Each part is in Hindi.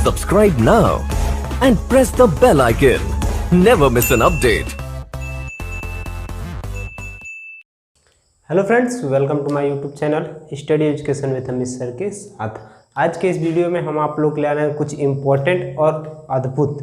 Subscribe now and press the bell icon. Never miss an update. Hello friends, welcome to my YouTube channel study education with Amit sir के साथ। आज के इस वीडियो में हम आप लोग ले आ रहे हैं कुछ इम्पोर्टेंट और अद्भुत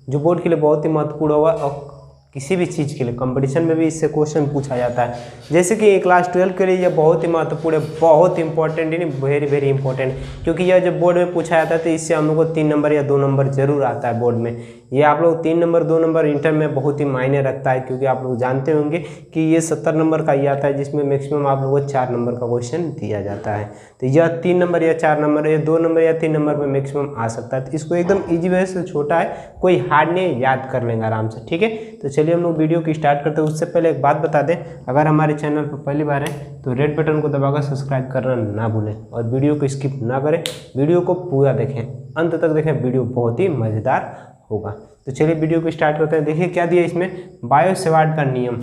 जो बोर्ड के लिए बहुत ही महत्वपूर्ण होगा और किसी भी चीज़ के लिए कंपटीशन में भी इससे क्वेश्चन पूछा जाता है। जैसे कि क्लास 12 के लिए यह बहुत ही महत्वपूर्ण है, बहुत इंपॉर्टेंट है, वेरी इंपॉर्टेंट, क्योंकि यह जब बोर्ड में पूछा जाता है तो इससे हम लोग को 3 नंबर या 2 नंबर जरूर आता है बोर्ड में। ये आप लोग 3 नंबर 2 नंबर इंटर में बहुत ही मायने रखता है, क्योंकि आप लोग जानते होंगे कि ये 70 नंबर का ही आता है, जिसमें मैक्सिमम आप लोगों को 4 नंबर का क्वेश्चन दिया जाता है। तो यह 3 नंबर या 4 नंबर या 2 नंबर या 3 नंबर में मैक्सिमम आ सकता है। तो इसको एकदम ईजी वे से छोटा है, कोई हार्ड नहीं, याद कर लेंगे आराम से। ठीक है, तो चलिए हम लोग वीडियो की स्टार्ट करते हैं। उससे पहले एक बात बता दें, अगर हमारे चैनल पर पहली बार है तो रेड बटन को दबाकर सब्सक्राइब करना ना भूलें और वीडियो को स्किप ना करें, वीडियो को पूरा देखें, अंत तक देखें, वीडियो बहुत ही मज़ेदार होगा। तो चलिए वीडियो को स्टार्ट करते हैं। देखिए क्या दिया इसमें, बायो सेवार्ट का नियम।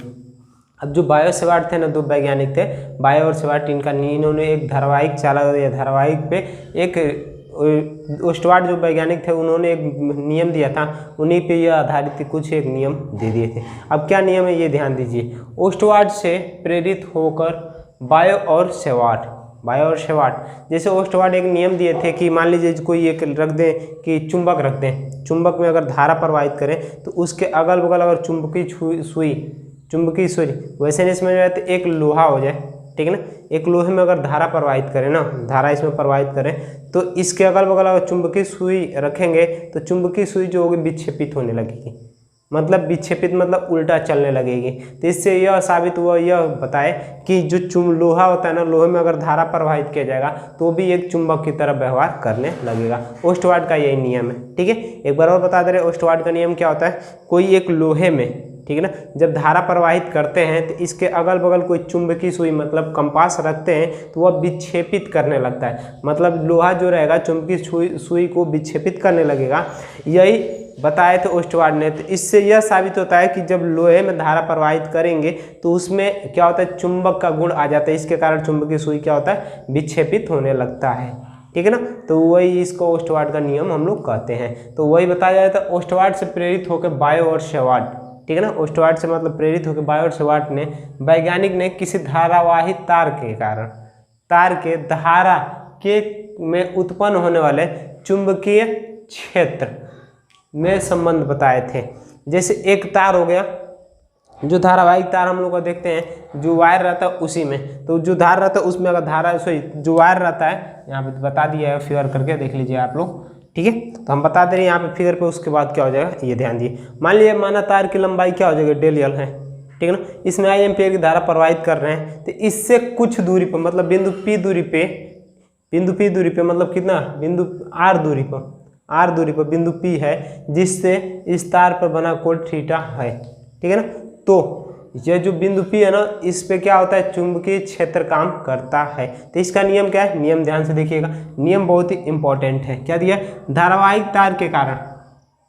अब जो बायो सेवार्ट थे ना, 2 वैज्ञानिक थे, बायो और सेवार्ट, इन्होंने एक धारावाहिक चालक या धारावाहिक पे एक ओस्टवार्ट जो वैज्ञानिक थे उन्होंने एक नियम दिया था, उन्हीं पे यह आधारित कुछ एक नियम दे दिए थे। अब क्या नियम है ये ध्यान दीजिए। ओस्टवार्ट से प्रेरित होकर बायो और सेवार्ट, जैसे ओस्टवार्ट एक नियम दिए थे कि मान लीजिए कोई एक रख दें कि चुंबक रख दें, चुंबक में अगर धारा प्रवाहित करें तो उसके अगल बगल अगर चुंबकीय सुई वैसे नहीं समझ में आए तो एक लोहा हो जाए, ठीक है ना। एक लोहे में अगर धारा प्रवाहित करें ना, धारा इसमें प्रवाहित करें तो इसके अगल बगल अगर चुंबकीय सुई रखेंगे तो चुंबकीय सुई जो होगी विक्षेपित होने लगेगी, मतलब विक्षेपित मतलब उल्टा चलने लगेगी। तो इससे यह साबित हुआ, यह बताए कि जो लोहा होता है ना, लोहे में अगर धारा प्रवाहित किया जाएगा तो भी एक चुंबक की तरह व्यवहार करने लगेगा। ओस्टवार्ट का यही नियम है। ठीक है, एक बार और बता दे रहे, ओस्टवार्ट का नियम क्या होता है, कोई एक लोहे में, ठीक है ना, जब धारा प्रवाहित करते हैं तो इसके अगल बगल कोई चुंबकीय सुई मतलब कंपास रखते हैं तो वह विक्षेपित करने लगता है, मतलब लोहा जो रहेगा चुंबकीय सुई को विक्षेपित करने लगेगा। यही बताए थे ओस्टवार्ट ने। तो इससे यह साबित होता है कि जब लोहे में धारा प्रवाहित करेंगे तो उसमें क्या होता है, चुंबक का गुण आ जाता है, इसके कारण चुंबकीय सुई क्या होता है, विक्षेपित होने लगता है। ठीक है ना, तो वही इसको ओस्टवार्ट का नियम हम लोग कहते हैं। तो वही बताया जाता है, ओस्टवार्ट से प्रेरित होकर बायो और सेवार्ट, ठीक है ना, ओस्टवार्ट से मतलब प्रेरित होकर बायो और सेवार्ट ने, वैज्ञानिक ने किसी धारावाही तार के कारण, तार के धारा के में उत्पन्न होने वाले चुंबकीय क्षेत्र में संबंध बताए थे। जैसे एक तार हो गया, जो धारावाहिक तार हम लोग को देखते हैं, जो वायर रहता है उसी में, तो जो धार रहता है उसमें अगर धारा जो वायर रहता है, यहाँ पे बता दिया है फिगर करके, देख लीजिए आप लोग। ठीक है, तो हम बता दे रहे हैं यहाँ पे फिगर पे, उसके बाद क्या हो जाएगा ये ध्यान दिए। मान लीजिए माना तार की लंबाई क्या हो जाएगी, डेल है, ठीक है ना, इसमें I एम्पीयर की धारा प्रवाहित कर रहे हैं, तो इससे कुछ दूरी पर मतलब बिंदु P दूरी पे मतलब कितना, बिंदु R दूरी पर बिंदु P है, जिससे इस तार पर बना कोण थीटा है। ठीक है ना, तो यह जो बिंदु P है ना, इस पे क्या होता है, चुंबकीय क्षेत्र काम करता है। तो इसका नियम क्या है, नियम ध्यान से देखिएगा, नियम बहुत ही इंपॉर्टेंट है। क्या दिया, धारावाहिक तार के कारण,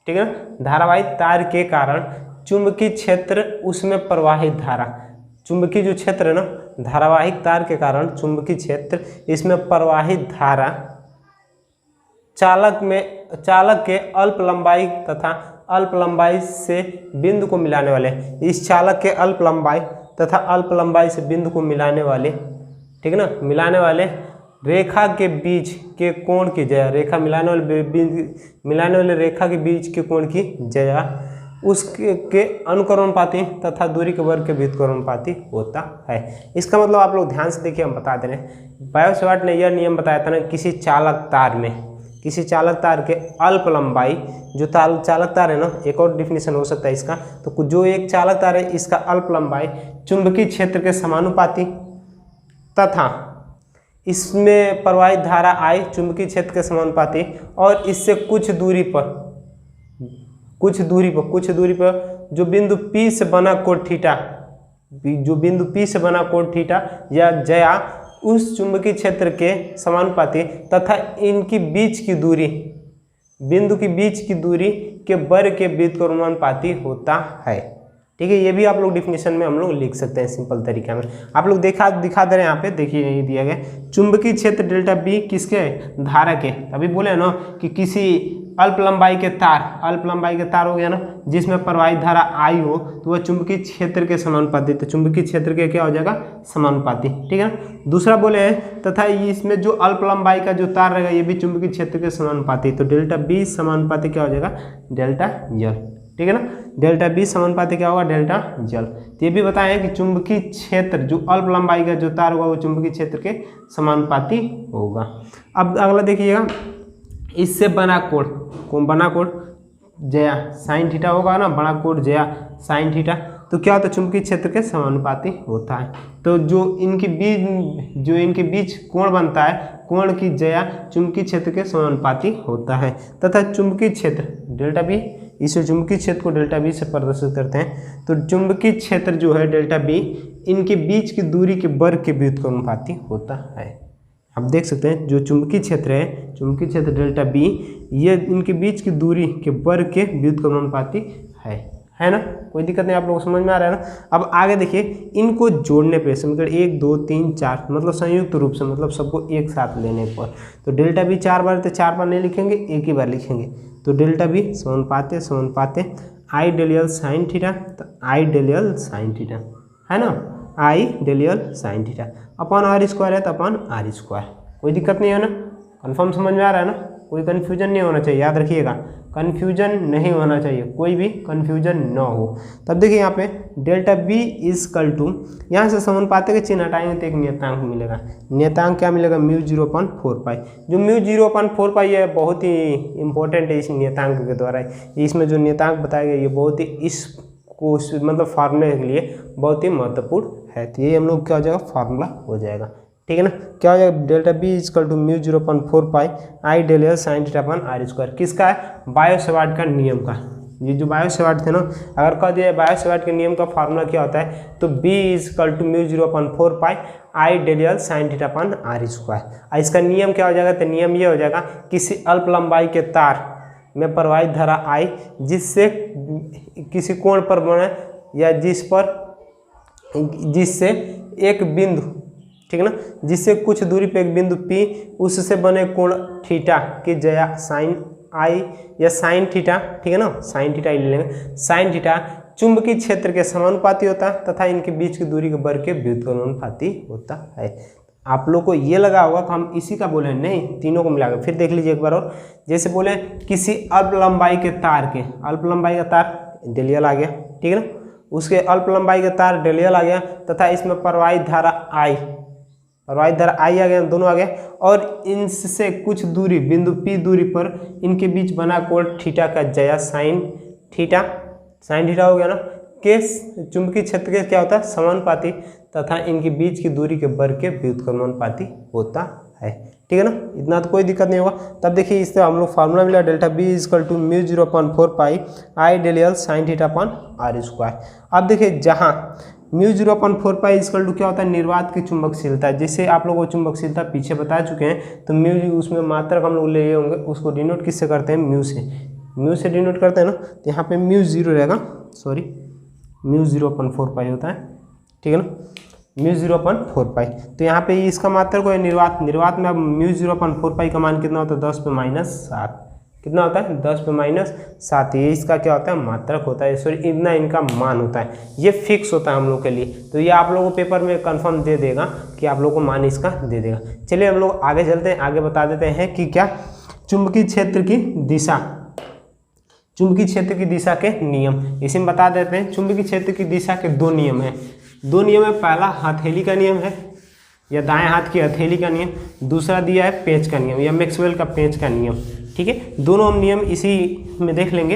ठीक है ना, धारावाहिक तार के कारण चुंबकीय क्षेत्र, उसमें प्रवाहित धारा, चुंबकीय जो क्षेत्र है ना, धारावाहिक तार के कारण चुंबकीय क्षेत्र, इसमें प्रवाहित धारा चालक के अल्प लंबाई तथा अल्प लंबाई से बिंदु को मिलाने वाले, इस चालक के अल्प लंबाई तथा अल्प लंबाई से बिंदु को मिलाने वाले, ठीक है ना, मिलाने वाले रेखा के बीच के कोण की जया, रेखा मिलाने वाले रेखा के बीच के कोण की जया उसके अनुक्रमानुपाती तथा दूरी के वर्ग के व्युत्क्रमानुपाती होता है। इसका मतलब आप लोग ध्यान से देखिए, हम बता दे रहे हैं, बायो सेवार्ट ने यह नियम बताया था ना, किसी चालक तार के अल्प लंबाई, जो चालक तार है ना, एक और डिफिनेशन हो सकता है इसका, तो जो एक चालक तार है इसका अल्प लंबाई चुंबकीय क्षेत्र के समानुपाती तथा इसमें प्रवाहित धारा I चुंबकीय क्षेत्र के समानुपाती, और इससे कुछ दूरी पर जो बिंदु P से बना कोण थीटा, या जया उस चुंबकीय क्षेत्र के समानुपाती तथा इनकी बीच की दूरी, बिंदु की बीच की दूरी के वर्ग के व्युत्क्रमानुपाती होता है। ठीक है, ये भी आप लोग डिफिनेशन में हम लोग लिख सकते हैं सिंपल तरीके में। आप लोग दिखा दे रहे हैं यहाँ पे, देखिए ये दिया गया चुंबकीय क्षेत्र डेल्टा बी किसके, धारा के। अभी बोले ना कि किसी अल्प लंबाई के तार हो गया ना, जिसमें प्रवाहित धारा I हो तो वह चुंबकीय क्षेत्र के समानुपाती, तो चुंबकीय क्षेत्र के क्या हो जाएगा, समानुपाती, ठीक है ना। दूसरा बोले हैं तथा इसमें जो अल्प लंबाई का जो तार रहेगा ये भी चुंबकीय क्षेत्र के समानुपाती, तो डेल्टा बी समानुपाती क्या हो जाएगा, डेल्टा जल, ठीक है ना। डेल्टा बी समानुपाती क्या होगा, डेल्टा जल। तो ये भी बताएं कि चुंबकीय क्षेत्र जो अल्प लंबाई का जो तार होगा वो चुंबकीय क्षेत्र के समानुपाती होगा। अब अगला देखिएगा, इससे बना कोण जया साइन थीटा होगा ना, बड़ा कोण जया साइन थीटा, तो क्या होता है, चुंबकीय क्षेत्र के समानुपाती होता है। तो जो इनके बीच कोण बनता है, कोण की जया चुंबकीय क्षेत्र के समानुपाती होता है, तथा चुंबकीय क्षेत्र डेल्टा बी, इसे चुंबकीय क्षेत्र को डेल्टा बी से प्रदर्शित करते हैं। तो चुंबकीय क्षेत्र जो है डेल्टा बी इनके बीच की दूरी के वर्ग के व्युत्क्रमानुपाती होता है। आप देख सकते हैं जो चुंबकीय क्षेत्र है, चुंबकीय क्षेत्र डेल्टा बी, ये इनके बीच की दूरी के वर्ग के व्युत्क्रमानुपाती है ना। कोई दिक्कत नहीं, आप लोगों को समझ में आ रहा है ना। अब आगे देखिए, इनको जोड़ने पे समीकरण 1 2 3 4 मतलब संयुक्त रूप से, मतलब सबको एक साथ लेने पर, तो डेल्टा बी 4 बार, तो 4 बार नहीं लिखेंगे, एक ही बार लिखेंगे। तो डेल्टा बी समानुपाते I del L sine theta, तो I del L sine theta है ना, I del L sine theta upon R square है तो अपॉन आर स्क्वायर। कोई दिक्कत नहीं है ना, कंफर्म समझ में आ रहा है ना, कोई कन्फ्यूजन नहीं होना चाहिए, याद रखिएगा कन्फ्यूजन नहीं होना चाहिए, कोई भी कन्फ्यूजन ना हो। तब देखिए यहाँ पे डेल्टा बी इजकल टू, यहाँ से समानुपाती के चिन्ह हटाएंगे तो एक नियतांक मिलेगा, नियतांक क्या मिलेगा, म्यू 0/4 पाई। जो म्यू 0/4 पाई है बहुत ही इंपॉर्टेंट है इस नियतांक के द्वारा, इसमें जो नियतांक बताया गया ये बहुत ही इसको मतलब फार्मूले के लिए बहुत ही महत्वपूर्ण है। तो ये हम लोग क्या हो जाएगा, फार्मूला हो जाएगा, ठीक है ना। क्या हो जाएगा, delta B equal to mu 0/4 pi I del L sine theta upon R square. किसका है, बायो-सेवार्ट का नियम का। ये जो बायो-सेवार्ट थे ना, अगर कह दिया बायो-सेवार्ट के नियम का फार्मूला क्या होता है, तो B equal to mu 0/4 pi I del L sine theta upon R square. इसका नियम क्या हो जाएगा, तो नियम ये हो जाएगा, किसी अल्प लंबाई के तार में प्रवाहित धारा I जिससे किसी कोण पर बने या जिससे एक बिंदु, ठीक है ना, जिससे कुछ दूरी पे एक बिंदु P, उससे बने कोण थीटा की जया साइन I या साइन थीटा, ठीक है ना, साइन थीटा ले लेंगे, साइन थीटा चुंबकीय क्षेत्र के समानुपाती होता है तथा इनके बीच की दूरी के वर्ग के व्युत्क्रमानुपाती होता है। आप लोग को ये लगा होगा तो हम इसी का बोले नहीं, तीनों को मिलाकर फिर देख लीजिए एक बार और। जैसे बोले किसी अल्प लंबाई के तार के, अल्प लंबाई का तार डेल एल आ गया, ठीक है ना, उसके अल्प लंबाई का तार डेल एल आ गया तथा इसमें प्रवाहित धारा I आ गया, दोनों आ गया, और इनसे कुछ दूरी बिंदु P दूरी पर इनके बीच बना कोण थीटा का जया साइन थीटा हो गया ना, के चुंबकीय क्षेत्र के क्या होता है, समानुपाती तथा इनके बीच की दूरी के वर्ग के व्युत्क्रमानुपाती होता है, ठीक है ना। इतना तो कोई दिक्कत नहीं होगा। तब देखिए इससे हम लोग फार्मूला मिला, delta B equal to mu 0/4 pi I del L sine theta upon R square. अब देखिए जहाँ म्यू 0/4 पाई इजकल टू क्या होता है, निर्वात की चुंबकशीलता, जिससे आप लोगों को चुंबकशीलता पीछे बता चुके हैं, तो म्यू उसमें मात्रक हम लोग ले होंगे, उसको डिनोट किससे करते हैं, म्यू से डिनोट करते हैं ना, तो यहाँ पे म्यू 0 रहेगा, सॉरी म्यू 0/4 पाई होता है, ठीक है ना, म्यू 0/4 पाई। तो यहाँ पे इसका मात्रक को है निर्वात में अब म्यू 0/4 पाई का मान कितना होता है, 10⁻⁷, कितना होता है, 10⁻⁷। ये इसका क्या होता है, मात्रक होता है, सॉरी इतना इनका मान होता है, ये फिक्स होता है हम लोग के लिए। तो ये आप लोगों को पेपर में कंफर्म दे देगा कि आप लोग को मान इसका दे देगा। चलिए हम लोग आगे चलते हैं, आगे बता देते हैं कि क्या चुंबकीय क्षेत्र की दिशा के नियम, इसी में बता देते हैं। चुंबकीय क्षेत्र की दिशा के दो नियम है, पहला हथेली का नियम है या दाएं हाथ की हथेली का नियम, दूसरा दिया है पेंच का नियम या मैक्सवेल का पेंच का नियम, ठीक है। दोनों हम नियम इसी में देख लेंगे,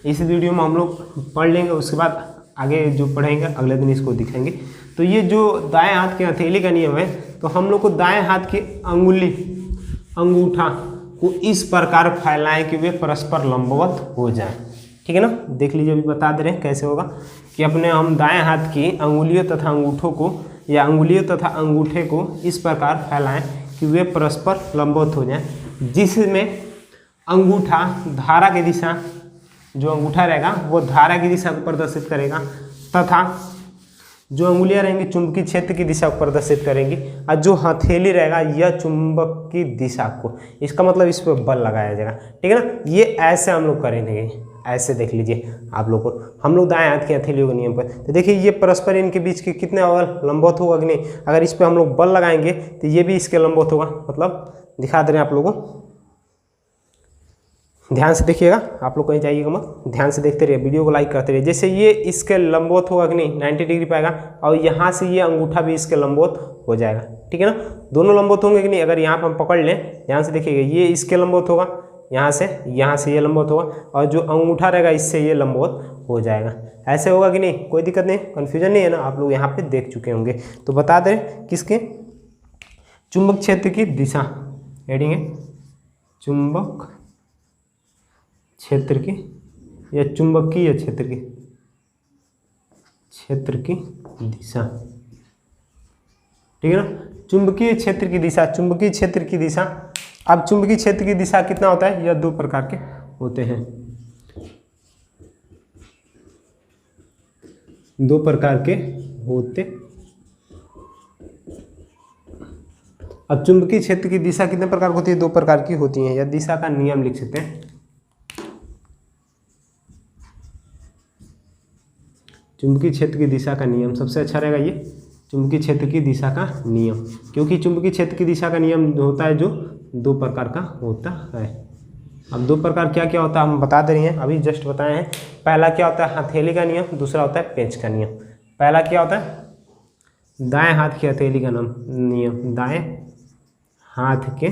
इस वीडियो में हम लोग पढ़ लेंगे, उसके बाद आगे जो पढ़ेंगे अगले दिन इसको दिखाएंगे। तो ये जो दाएं हाथ की हथेली का नियम है, तो हम लोग को दाएं हाथ की अंगूठा को इस प्रकार फैलाएं कि वे परस्पर लंबवत हो जाएं, ठीक है ना। देख लीजिए, अभी बता दे रहे हैं कैसे होगा कि अपने हम दाएं हाथ की अंगुलियों तथा अंगूठों को या अंगुलियों तथा अंगूठे को इस प्रकार फैलाएं कि वे परस्पर लंबवत हो जाएं, जिसमें अंगूठा धारा की दिशा, जो अंगूठा रहेगा वो धारा की दिशा को प्रदर्शित करेगा तथा जो अंगुलियां रहेंगी चुंबकीय क्षेत्र की दिशा को प्रदर्शित करेंगी, और जो हथेली रहेगा यह चुंबक की दिशा को, इसका मतलब इस पर बल लगाया जाएगा। ठीक है ना, ये ऐसे हम लोग करेंगे, ऐसे देख लीजिए आप लोग को, हम लोग दाएं हाथ की हथेलियों के नियम पर, तो देखिए ये परस्पर इनके बीच के कितने लंबवत होगा कि नहीं, अगर इस पर हम लोग बल लगाएंगे तो ये भी इसके लंबवत होगा, मतलब दिखा दे रहे हैं आप लोगों को, ध्यान से देखिएगा, आप लोग कहीं जाइएगा मत, ध्यान से देखते रहिए, वीडियो को लाइक करते रहिए। जैसे ये इसके लंबवत होगा कि नहीं 90 डिग्री पाएगा, और यहाँ से ये अंगूठा भी इसके लंबवत हो जाएगा। ठीक है ना, दोनों लंबवत होंगे कि नहीं, अगर यहाँ पर हम पकड़ लें, ध्यान से देखिएगा, ये इसके लंबवत होगा, यहाँ से ये लंबवत होगा, और जो अंगूठा रहेगा इससे ये लंबवत हो जाएगा। ऐसे होगा कि नहीं, कोई दिक्कत नहीं, कन्फ्यूजन नहीं है ना, आप लोग यहाँ पे देख चुके होंगे। तो बता दें किसके, चुंबक क्षेत्र की दिशा, हेडिंग है चुंबक क्षेत्र की या चुंबकीय क्षेत्र की दिशा। ठीक है ना, चुंबकीय क्षेत्र की दिशा, चुंबकीय क्षेत्र की दिशा। अब चुंबकीय क्षेत्र की दिशा कितना होता है, यह 2 प्रकार के होते हैं, 2 प्रकार के होते। अब चुंबकीय क्षेत्र की दिशा कितने प्रकार की होती है, 2 प्रकार की होती है, या दिशा का नियम लिख सकते हैं। चुंबकीय क्षेत्र की दिशा का नियम सबसे अच्छा रहेगा, ये चुंबकीय क्षेत्र की दिशा का नियम, क्योंकि चुंबकीय क्षेत्र की दिशा का नियम होता है जो 2 प्रकार का होता है। अब 2 प्रकार क्या क्या होता है हम बता दे रहे हैं, अभी जस्ट बताए हैं। पहला क्या होता है, हथेली का नियम, दूसरा होता है पेंच का नियम। पहला क्या होता है, दाएं हाथ की हथेली का नियम, दाएं हाथ के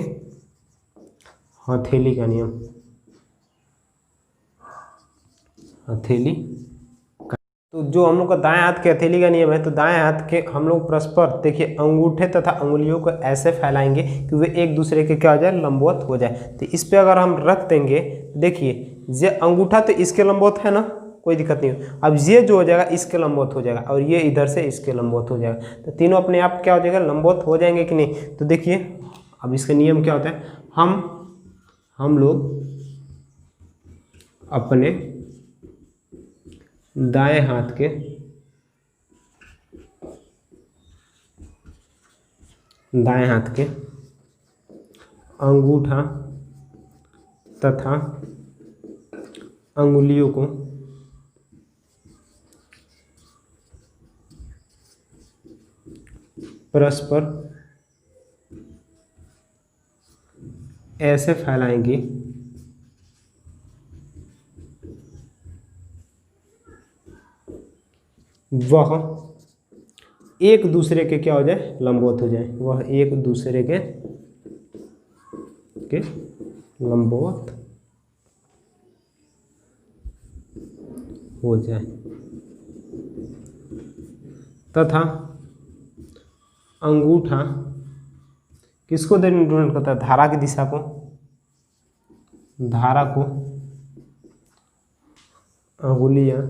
हथेली का नियम, हथेली। तो जो हम लोग का दाएं हाथ के हथेली का नियम है, तो दाएं हाथ के हम लोग परस्पर देखिए अंगूठे तथा अंगुलियों को ऐसे फैलाएंगे कि वे एक दूसरे के क्या हो जाए, लंबवत हो जाए। तो इस पे अगर हम रख देंगे, देखिए ये अंगूठा तो इसके लंबवत है ना, कोई दिक्कत नहीं हो। अब ये जो हो जाएगा इसके लंबवत हो जाएगा, और ये इधर से इसके लंबवत हो जाएगा, तो तीनों अपने आप क्या हो जाएगा, लंबवत हो जाएंगे कि नहीं। तो देखिए अब इसका नियम क्या होता है, हम लोग अपने दाएं हाथ के अंगूठा तथा अंगुलियों को परस्पर ऐसे फैलाएंगे वह एक दूसरे के क्या हो जाए, लंबवत हो जाए, वह एक दूसरे के लंबवत हो जाए, तथा अंगूठा किसको डिनोट करता है, धारा की दिशा को, धारा को अंगुलियां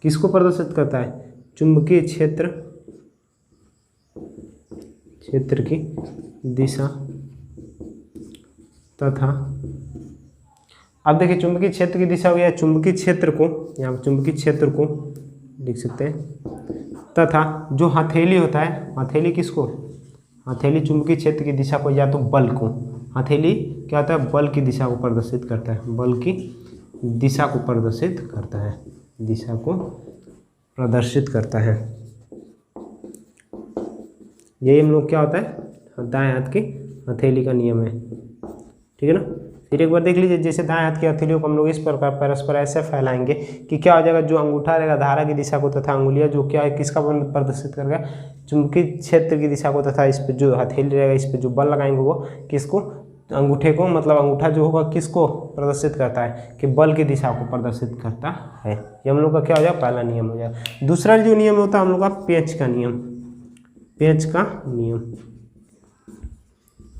किसको प्रदर्शित करता है, चुंबकीय क्षेत्र की दिशा तथा, अब देखिए चुंबकीय क्षेत्र की दिशा हो गया, चुंबकीय क्षेत्र को, यहाँ पर चुंबकीय क्षेत्र को लिख सकते हैं, तथा जो हथेली होता है, हथेली किसको, हथेली चुंबकीय क्षेत्र की दिशा को या तो बल को, हथेली क्या होता है, बल की दिशा को प्रदर्शित करता है, बल की दिशा को प्रदर्शित करता है, दिशा को प्रदर्शित करता है। यही हम लोग क्या होता है, दाएं हाथ की हथेली का नियम है। ठीक है ना, फिर एक बार देख लीजिए, जैसे दाएं हाथ की हथेलियों को हम लोग इस प्रकार परस्पर ऐसे फैलाएंगे कि क्या हो जाएगा, जो अंगूठा रहेगा धारा की दिशा को, तथा अंगुलियां जो क्या है किसका प्रदर्शित करेगा, चुंबकीय क्षेत्र की दिशा को, तथा इस पर जो हथेली रहेगा इस पर जो बल लगाएंगे वो किसको, अंगूठे को, मतलब अंगूठा जो होगा किसको प्रदर्शित करता है, कि बल की दिशा को प्रदर्शित करता है। ये हम लोग का क्या हो जाएगा, पहला नियम हो जाएगा। दूसरा जो नियम होता है हम लोग का पेंच का नियम, पेंच का नियम।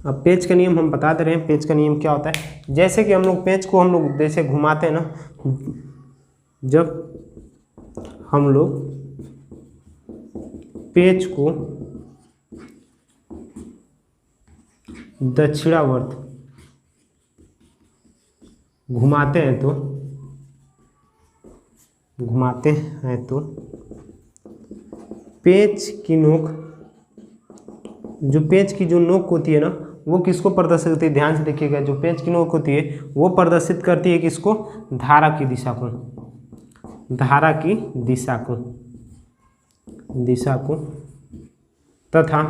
अब पेंच का नियम हम बता दे रहे हैं, पेंच का नियम क्या होता है, जैसे कि हम लोग पेंच को हम लोग जैसे घुमाते हैं ना, जब हम लोग पेंच को दक्षिणावर्त घुमाते हैं तो घुमाते हैं तो पेंच की नोक, जो पेंच की जो नोक होती है ना वो किसको प्रदर्शित करती है, ध्यान से देखिएगा, जो पेंच की नोक होती है वो प्रदर्शित करती है किसको, धारा की दिशा को, धारा की दिशा को तथा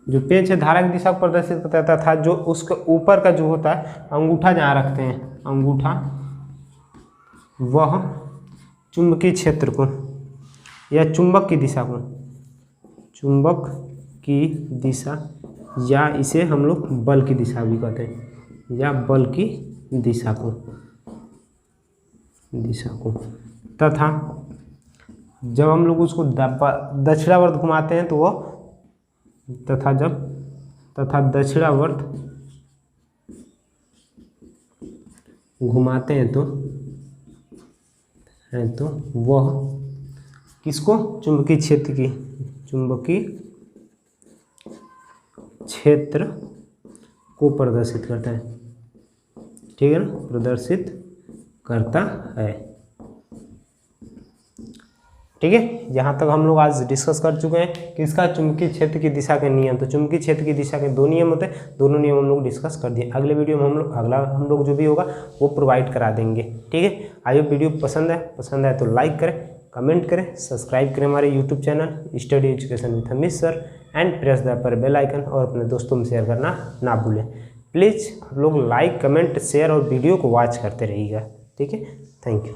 जो पेंच है धारा की दिशा को प्रदर्शित करता है तथा जो उसके ऊपर का जो होता है अंगूठा जहाँ रखते हैं, अंगूठा वह चुंबकीय क्षेत्र को या चुंबक की दिशा को, चुंबक की दिशा या इसे हम लोग बल की दिशा भी कहते हैं, या बल की दिशा को तथा जब हम लोग उसको दक्षिणावर्त घुमाते हैं तो वो तथा दक्षिणावर्त घुमाते हैं तो वह किसको, चुंबकीय क्षेत्र को प्रदर्शित करता है, ठीक है ना, प्रदर्शित करता है। ठीक है, यहाँ तक हम लोग आज डिस्कस कर चुके हैं किसका, चुंबकीय क्षेत्र की दिशा के नियम। तो चुंबकीय क्षेत्र की दिशा के 2 नियम होते हैं, दोनों नियम हम लोग डिस्कस कर दिए। अगले वीडियो में हम लोग जो भी होगा वो प्रोवाइड करा देंगे। ठीक है, आई होप वीडियो पसंद है तो लाइक करें, कमेंट करें, सब्सक्राइब करें हमारे YouTube channel study education with Amit sir and press the bell icon, और अपने दोस्तों में शेयर करना ना भूलें। प्लीज़ आप लोग लाइक, कमेंट, शेयर और वीडियो को वॉच करते रहिएगा। ठीक है, थैंक यू।